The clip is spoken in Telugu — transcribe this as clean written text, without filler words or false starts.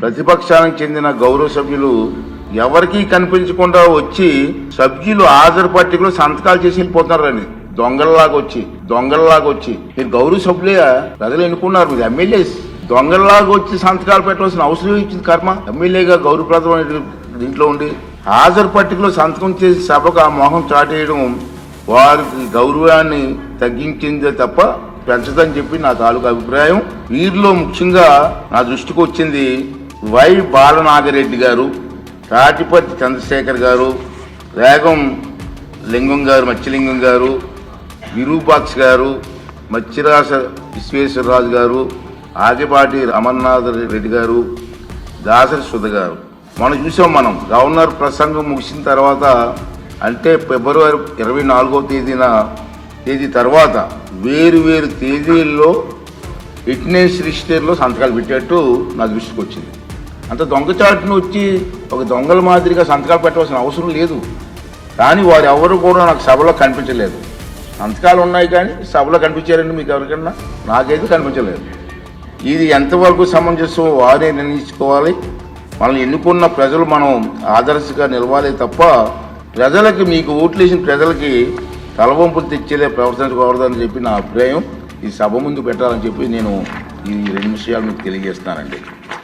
ప్రతిపక్షానికి చెందిన గౌరవ సభ్యులు ఎవరికీ కనిపించకుండా వచ్చి సభ్యులు హాజరు పట్టికలో సంతకాలు చేసి వెళ్ళిపోతున్నారండి. దొంగల్లాగా వచ్చి మీరు గౌరవ సభ్యులే ప్రజలు ఎన్నుకున్నారు, మీరు ఎమ్మెల్యేస్. దొంగల్లాగా వచ్చి సంతకాలు పెట్టవలసిన అవసరం ఇచ్చింది కర్మ. ఎమ్మెల్యేగా గౌరవప్రదమైన దీంట్లో ఉండి హాజరు పట్టికలో సంతకం చేసి సభకు ఆ మొహం చాటేయడం వారికి గౌరవాన్ని తగ్గించిందే తప్ప పెంచదని చెప్పి నా తాలూకు అభిప్రాయం. వీరిలో ముఖ్యంగా నా దృష్టికి వచ్చింది వై బాలనాగిరెడ్డి గారు, తాటిపర్తి చంద్రశేఖర్ గారు, రేగం లింగం గారు, మత్స్యలింగం గారు, విరూపాక్ష గారు, మత్స్యరాస విశ్వేశ్వరరాజు గారు, ఆగిపాటి అమర్నాథ్ రెడ్డి గారు, దాసరి సుధ గారు. మనం చూసాం. గవర్నర్ ప్రసంగం ముగిసిన తర్వాత అంటే ఫిబ్రవరి 24వ తేదీ తర్వాత వేరు తేదీల్లో ఫిట్నెస్ రిజిస్టర్లో సంతకాలు పెట్టేట్టు నా దృష్టికి వచ్చింది. అంత దొంగచాటును వచ్చి ఒక దొంగల మాదిరిగా సంతకాలు పెట్టవలసిన అవసరం లేదు. కానీ వారు ఎవరు కూడా నాకు సభలో కనిపించలేదు. సంతకాలు ఉన్నాయి కానీ సభలో కనిపించారండి మీకు ఎవరికన్నా? నాకైతే కనిపించలేదు. ఇది ఎంతవరకు సమంజసం వారే నిర్ణయించుకోవాలి. మనల్ని ఎన్నుకున్న ప్రజలు మనం ఆదర్శంగా నిలవాలి తప్ప ప్రజలకి, మీకు ఓట్లు వేసిన ప్రజలకి తలవంపులు తెచ్చేదే ప్రవర్తించకూడదని చెప్పి నా అభిప్రాయం. ఈ సభ ముందు పెట్టాలని చెప్పి నేను ఈ 2 విషయాలు మీకు తెలియజేస్తానండి.